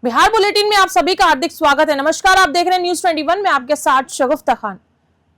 Bihar bulletin में आप सभी का हार्दिक स्वागत है। नमस्कार, आप देख रहे हैं न्यूज 21 में आपके साथ शगुफ्ता खान।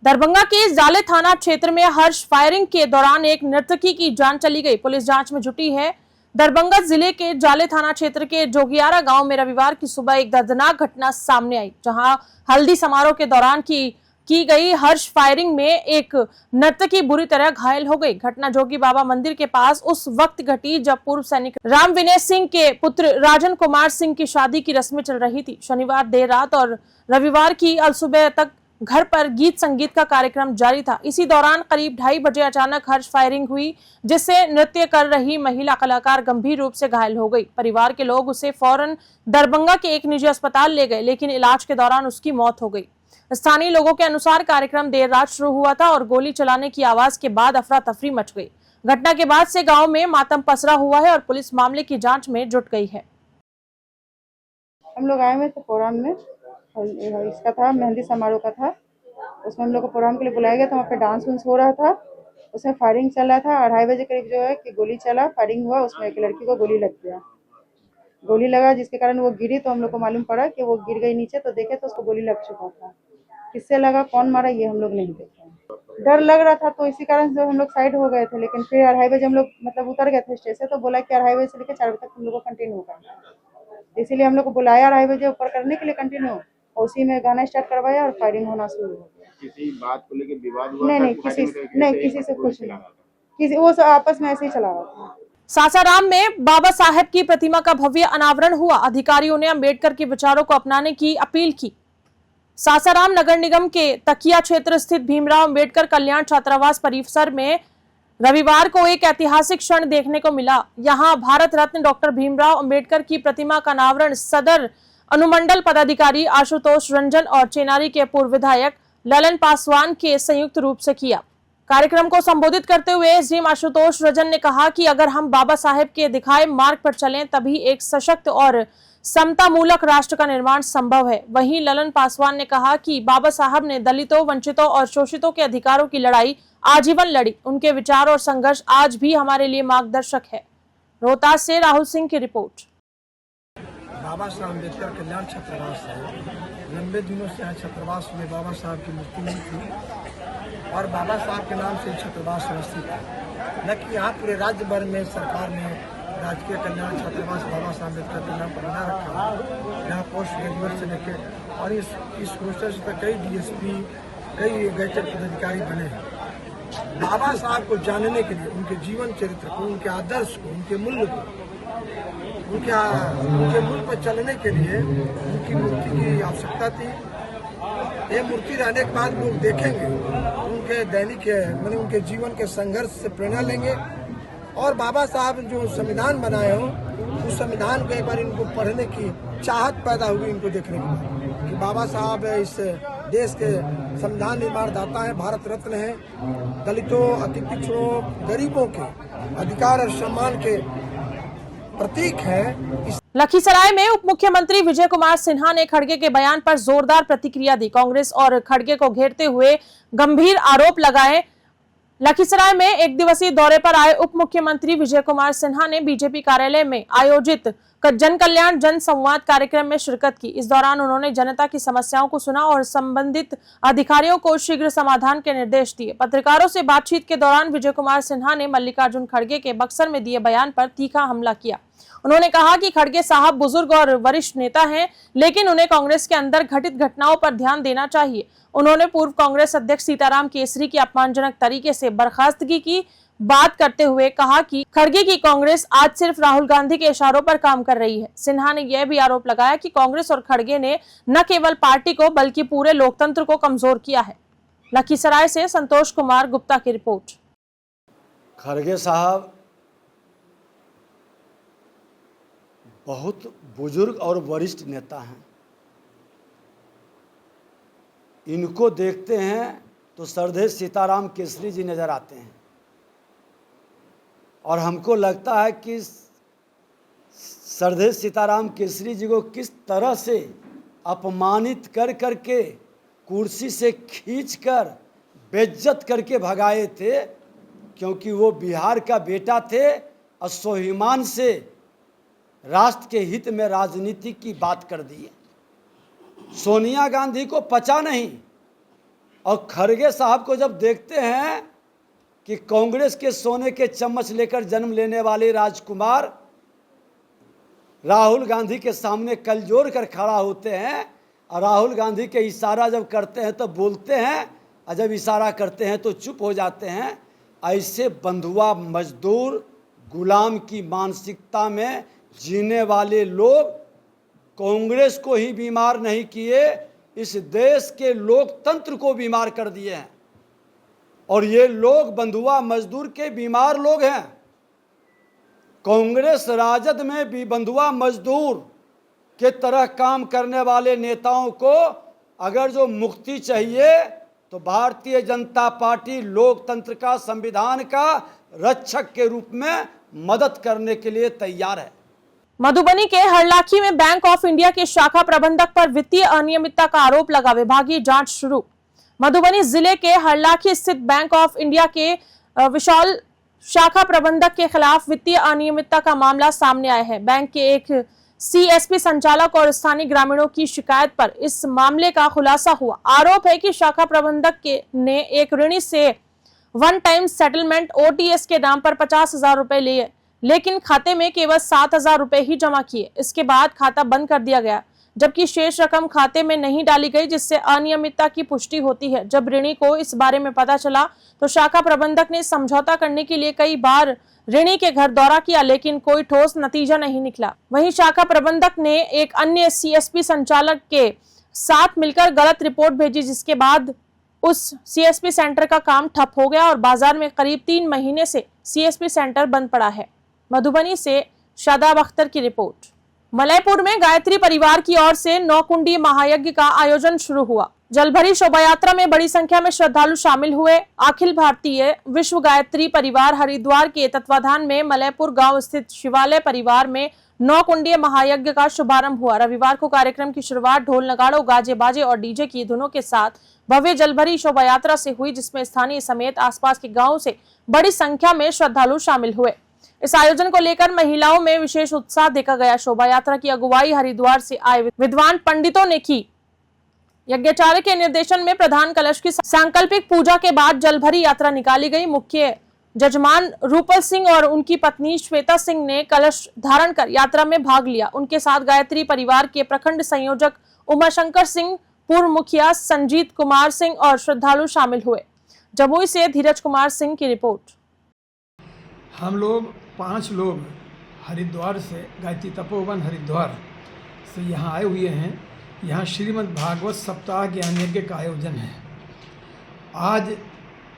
दरभंगा के जाले थाना क्षेत्र में हर्ष फायरिंग के दौरान एक नर्तकी की जान चली गई। पुलिस जांच में जुटी है। दरभंगा जिले के जाले थाना क्षेत्र के जोगियारा गांव में रविवार की सुबह एक दर्दनाक घटना सामने आई, जहां हल्दी समारोह के दौरान की गई हर्ष फायरिंग में एक नर्तकी बुरी तरह घायल हो गई। घटना जोगी बाबा मंदिर के पास उस वक्त घटी जब पूर्व सैनिक राम विनय सिंह के पुत्र राजन कुमार सिंह की शादी की रस्में चल रही थी। शनिवार देर रात और रविवार की अलसुबह तक घर पर गीत संगीत का कार्यक्रम जारी था। इसी दौरान करीब 2:30 बजे अचानक हर्ष फायरिंग हुई, जिससे नृत्य कर रही महिला कलाकार गंभीर रूप से घायल हो गई। परिवार के लोग उसे फौरन दरभंगा के एक निजी अस्पताल ले गए, लेकिन इलाज के दौरान उसकी मौत हो गई। स्थानीय लोगों के अनुसार कार्यक्रम देर रात शुरू हुआ था और गोली चलाने की आवाज के बाद अफरा तफरी मच गई। घटना के बाद से गांव में मातम पसरा हुआ है और पुलिस मामले की जांच में जुट गई है। हम लोग आए हुए थे प्रोग्राम में, इसका था मेहंदी समारोह का था। उसमें हम लोग को प्रोग्राम के लिए बुलाया गया था। वहाँ पे डांस वांस हो रहा था, उसमें फायरिंग चल रहा था। 2:30 बजे करीब जो है कि गोली चला, फायरिंग हुआ, उसमें एक लड़की को गोली लग गया। गोली लगा जिसके कारण वो गिरी, तो हम लोग को मालूम पड़ा कि वो गिर गई नीचे, तो देखे तो उसको गोली लग चुका था। किससे लगा, कौन मारा, ये हम लोग नहीं देखे। डर लग रहा था तो इसी कारण से हम लोग साइड हो गए थे। लेकिन फिर 2:30 बजे हम लोग मतलब उतर गए थे स्टेज से, तो बोला कि 2:30 बजे से लेकर 4 बजे तक हम लोग को कंटिन्यू करना है। इसीलिए हम लोग को बुलाया 2:30 बजे ऊपर करने के लिए कंटिन्यू, और उसी में गाना स्टार्ट करवाया और फायरिंग होना शुरू हो गया। किसी बात को लेकर विवाद हुआ? नहीं, किसी से कुछ नहीं, किसी वो आपस में ऐसे ही चला रहा था। सासाराम में बाबा साहेब की प्रतिमा का भव्य अनावरण हुआ। अधिकारियों ने अंबेडकर के विचारों को अपनाने की अपील की। सासाराम नगर निगम के तकिया क्षेत्र स्थित भीमराव अंबेडकर कल्याण छात्रावास परिसर में रविवार को एक ऐतिहासिक क्षण देखने को मिला। यहां भारत रत्न डॉक्टर भीमराव अंबेडकर की प्रतिमा का अनावरण सदर अनुमंडल पदाधिकारी आशुतोष रंजन और चेनारी के पूर्व विधायक ललन पासवान के संयुक्त रूप से किया। कार्यक्रम को संबोधित करते हुए एसडीएम आशुतोष रंजन ने कहा कि अगर हम बाबा साहेब के दिखाए मार्ग पर चलें, तभी एक सशक्त और समता मूलक राष्ट्र का निर्माण संभव है। वहीं ललन पासवान ने कहा कि बाबा साहब ने दलितों, वंचितों और शोषितों के अधिकारों की लड़ाई आजीवन लड़ी। उनके विचार और संघर्ष आज भी हमारे लिए मार्गदर्शक है। रोहतास से राहुल सिंह की रिपोर्ट। बाबा साहब अम्बेडकर कल्याण छात्रावास है। लंबे दिनों से यहाँ छात्रावास में बाबा साहब की मूर्ति नहीं थी और बाबा साहब के नाम से छात्रावास व्यवस्थित है। न कि यहाँ पूरे राज्य भर में सरकार ने राजकीय कल्याण छात्रावास बाबा साहब अम्बेडकर के नाम पर बना रखा है। यहाँ पोस्ट ग्रेजुएट से लेकर और इस हॉस्टल से कई DSP, कई गैजेट पदाधिकारी बने हैं। बाबा साहब को जानने के लिए, उनके जीवन चरित्र को, उनके आदर्श को, उनके मूल्य को, उनके मूल पर चलने के लिए उनकी मूर्ति की आवश्यकता थी। ये मूर्ति रहने के बाद लोग देखेंगे, उनके दैनिक माने उनके जीवन के संघर्ष से प्रेरणा लेंगे और बाबा साहब जो संविधान बनाए हो, उस संविधान को एक बार इनको पढ़ने की चाहत पैदा हुई, इनको देखने की कि बाबा साहब इस देश के संविधान निर्माणदाता है, भारत रत्न है, दलितों, अति पिछड़ों, गरीबों के अधिकार और सम्मान के प्रतीक है। लखीसराय में उप मुख्यमंत्री विजय कुमार सिन्हा ने खड़गे के बयान पर जोरदार प्रतिक्रिया दी। कांग्रेस और खड़गे को घेरते हुए गंभीर आरोप लगाए। लखीसराय में एक दिवसीय दौरे पर आए उप मुख्यमंत्री विजय कुमार सिन्हा ने बीजेपी कार्यालय में आयोजित जन कल्याण जन संवाद कार्यक्रम में शिरकत की। इस दौरान उन्होंने जनता की समस्याओं को सुना और संबंधित अधिकारियों को शीघ्र समाधान के निर्देश दिए। पत्रकारों से बातचीत के दौरान विजय कुमार सिन्हा ने मल्लिकार्जुन खड़गे के बक्सर में दिए बयान पर तीखा हमला किया। उन्होंने कहा कि खड़गे साहब बुजुर्ग और वरिष्ठ नेता हैं, लेकिन उन्हें कांग्रेस के अंदर घटित घटनाओं पर ध्यान देना चाहिए। उन्होंने पूर्व कांग्रेस अध्यक्ष सीताराम केसरी की अपमानजनक तरीके से बर्खास्तगी की बात करते हुए कहा कि खड़गे की कांग्रेस आज सिर्फ राहुल गांधी के इशारों पर काम कर रही है। सिन्हा ने यह भी आरोप लगाया कि कांग्रेस और खड़गे ने न केवल पार्टी को बल्कि पूरे लोकतंत्र को कमजोर किया है। लखीसराय से संतोष कुमार गुप्ता की रिपोर्ट। खड़गे साहब बहुत बुजुर्ग और वरिष्ठ नेता हैं। इनको देखते हैं तो श्रद्धेय सीताराम केसरी जी नजर आते हैं और हमको लगता है कि श्रद्धेय सीताराम केसरी जी को किस तरह से अपमानित कर करके कुर्सी से खींचकर बेइज्जत करके भगाए थे, क्योंकि वो बिहार का बेटा थे और स्वाभिमान से राष्ट्र के हित में राजनीति की बात कर दी है। सोनिया गांधी को पचा नहीं, और खड़गे साहब को जब देखते हैं कि कांग्रेस के सोने के चम्मच लेकर जन्म लेने वाले राजकुमार राहुल गांधी के सामने कल जोड़ कर खड़ा होते हैं, और राहुल गांधी के इशारा जब करते हैं तो बोलते हैं, और जब इशारा करते हैं तो चुप हो जाते हैं। ऐसे बंधुआ मजदूर गुलाम की मानसिकता में जीने वाले लोग कांग्रेस को ही बीमार नहीं किए, इस देश के लोकतंत्र को बीमार कर दिए हैं। और ये लोग बंधुआ मजदूर के बीमार लोग हैं। कांग्रेस राजद में भी बंधुआ मजदूर के तरह काम करने वाले नेताओं को अगर जो मुक्ति चाहिए तो भारतीय जनता पार्टी लोकतंत्र का, संविधान का रक्षक के रूप में मदद करने के लिए तैयार है। मधुबनी के हरलाखी में बैंक ऑफ इंडिया के शाखा प्रबंधक पर वित्तीय अनियमितता का आरोप लगा, विभागीय जांच शुरू। मधुबनी जिले के हरलाखी स्थित बैंक ऑफ इंडिया के विशाल शाखा प्रबंधक के खिलाफ वित्तीय अनियमितता का मामला सामने आया है। बैंक के एक सीएसपी संचालक और स्थानीय ग्रामीणों की शिकायत पर इस मामले का खुलासा हुआ। आरोप है कि शाखा प्रबंधक ने एक ऋणी से वन टाइम सेटलमेंट ओटीएस के नाम पर 50,000 रुपए लिए, लेकिन खाते में केवल 7,000 रुपए ही जमा किए। इसके बाद खाता बंद कर दिया गया, जबकि शेष रकम खाते में नहीं डाली गई, जिससे अनियमितता की पुष्टि होती है। जब ऋणी को इस बारे में पता चला तो शाखा प्रबंधक ने समझौता करने के लिए कई बार ऋणी के घर दौरा किया, लेकिन कोई ठोस नतीजा नहीं निकला। वहीं शाखा प्रबंधक ने एक अन्य सीएसपी संचालक के साथ मिलकर गलत रिपोर्ट भेजी, जिसके बाद उस सीएसपी सेंटर का काम ठप हो गया और बाजार में करीब 3 महीने से सीएसपी सेंटर बंद पड़ा है। मधुबनी से शादाब अख्तर की रिपोर्ट। मलयपुर में गायत्री परिवार की ओर से 9 कुंडी महायज्ञ का आयोजन शुरू हुआ। जलभरी शोभा यात्रा में बड़ी संख्या में श्रद्धालु शामिल हुए। अखिल भारतीय विश्व गायत्री परिवार हरिद्वार के तत्वाधान में मलयपुर गांव स्थित शिवालय परिवार में 9 कुंडीय महायज्ञ का शुभारंभ हुआ। रविवार को कार्यक्रम की शुरुआत ढोल नगाड़ों, गाजे बाजे और डीजे की धुनों के साथ भव्य जलभरी शोभा यात्रा से हुई, जिसमें स्थानीय समेत आसपास के गाँव से बड़ी संख्या में श्रद्धालु शामिल हुए। इस आयोजन को लेकर महिलाओं में विशेष उत्साह देखा गया। शोभा यात्रा की अगुवाई हरिद्वार से आए विद्वान पंडितों ने की। यज्ञाचार्य के निर्देशन में प्रधान कलश की सांकल्पिक पूजा के बाद जलभरी यात्रा निकाली गई। मुख्य जजमान रूपल सिंह और उनकी पत्नी श्वेता सिंह ने कलश धारण कर यात्रा में भाग लिया। उनके साथ गायत्री परिवार के प्रखंड संयोजक उमाशंकर सिंह, पूर्व मुखिया संजीत कुमार सिंह और श्रद्धालु शामिल हुए। जमुई से धीरज कुमार सिंह की रिपोर्ट। हम लोग 5 लोग हरिद्वार से, गायत्री तपोवन हरिद्वार से यहाँ आए हुए हैं। यहाँ श्रीमद् भागवत सप्ताह ज्ञान यज्ञ का आयोजन है। आज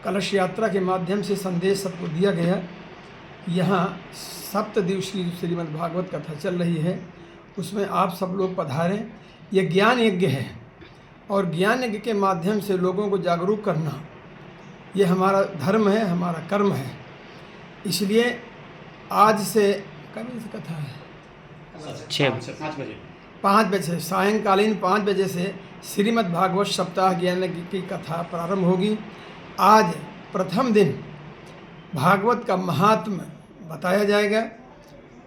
कलश यात्रा के माध्यम से संदेश सबको दिया गया। यहाँ 7 दिवसीय श्रीमद् भागवत कथा चल रही है, उसमें आप सब लोग पधारें। ये ज्ञान यज्ञ है और ज्ञान यज्ञ के माध्यम से लोगों को जागरूक करना ये हमारा धर्म है, हमारा कर्म है। इसलिए आज से कब से कथा है 5 बजे सायंकालीन 5 बजे से श्रीमद् भागवत सप्ताह ज्ञान की कथा प्रारंभ होगी। आज प्रथम दिन भागवत का महात्म्य बताया जाएगा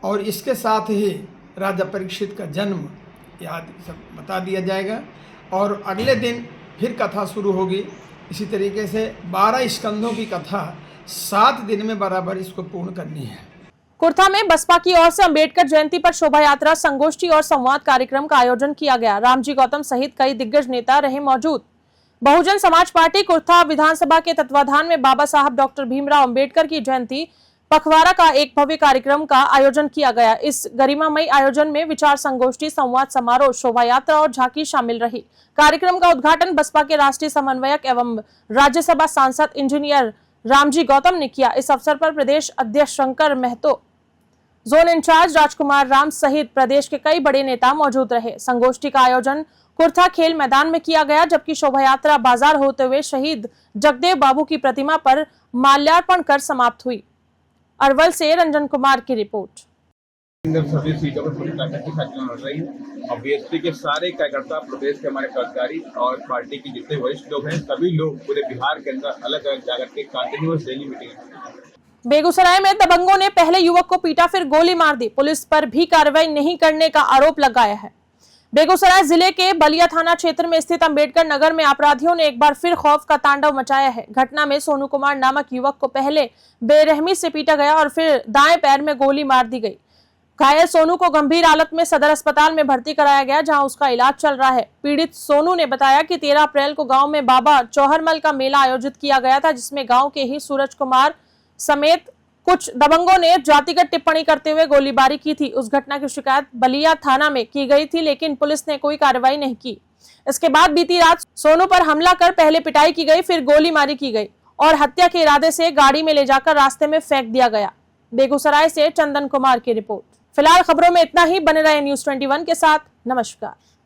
और इसके साथ ही राजा परीक्षित का जन्म याद सब बता दिया जाएगा और अगले दिन फिर कथा शुरू होगी। इसी तरीके से 12 स्कंधों की कथा 7 दिन में बराबर इसको पूर्ण करनी है। कुर्था में बसपा की ओर से अंबेडकर जयंती पर शोभा यात्रा, संगोष्ठी और संवाद कार्यक्रम का आयोजन किया गया। रामजी गौतम सहित कई दिग्गज नेता रहे मौजूद। बहुजन समाज पार्टी कुर्था विधानसभा के तत्वाधान में बाबा साहब डॉक्टर भीमराव अंबेडकर की जयंती पखवाड़ा का एक भव्य कार्यक्रम का आयोजन किया गया। इस गरिमामयी आयोजन में विचार संगोष्ठी, संवाद समारोह, शोभा यात्रा और झांकी शामिल रही। कार्यक्रम का उद्घाटन बसपा के राष्ट्रीय समन्वयक एवं राज्यसभा सांसद इंजीनियर रामजी गौतम ने किया। इस अवसर पर प्रदेश अध्यक्ष शंकर महतो, जोन इंचार्ज राजकुमार राम सहित प्रदेश के कई बड़े नेता मौजूद रहे। संगोष्ठी का आयोजन कुर्था खेल मैदान में किया गया, जबकि शोभा यात्रा बाजार होते हुए शहीद जगदेव बाबू की प्रतिमा पर माल्यार्पण कर समाप्त हुई। अरवल से रंजन कुमार की रिपोर्ट। सभी सीटों पर पूरी ताकत के साथ लड़ रही है और बीएसपी के सारे कार्यकर्ता, प्रदेश के हमारे पदाधिकारी और पार्टी के जितने वरिष्ठ लोग हैं, सभी लोग पूरे बिहार के अंदर अलग अलग जाकर के कंटिन्यूअस डेली मीटिंग बेगूसराय में दबंगों ने पहले युवक को पीटा फिर गोली मार दी, पुलिस पर भी कार्रवाई नहीं करने का आरोप लगाया है। बेगूसराय जिले के बलिया थाना क्षेत्र में स्थित अंबेडकर नगर में अपराधियों ने एक बार फिर खौफ का तांडव मचाया है। घटना में सोनू कुमार नामक युवक को पहले बेरहमी से पीटा गया और फिर दाएं पैर में गोली मार दी गई। घायल सोनू को गंभीर हालत में सदर अस्पताल में भर्ती कराया गया, जहां उसका इलाज चल रहा है। पीड़ित सोनू ने बताया कि 13 अप्रैल को गांव में बाबा चौहरमल का मेला आयोजित किया गया था, जिसमें गांव के ही सूरज कुमार समेत कुछ दबंगों ने जातिगत टिप्पणी करते हुए गोलीबारी की थी। उस घटना की शिकायत बलिया थाना में की गई थी, लेकिन पुलिस ने कोई कार्रवाई नहीं की। इसके बाद बीती रात सोनू पर हमला कर पहले पिटाई की गई, फिर गोलीमारी की गई और हत्या के इरादे से गाड़ी में ले जाकर रास्ते में फेंक दिया गया। बेगूसराय से चंदन कुमार की रिपोर्ट। फिलहाल खबरों में इतना ही। बने रहे न्यूज़ 21 के साथ। नमस्कार।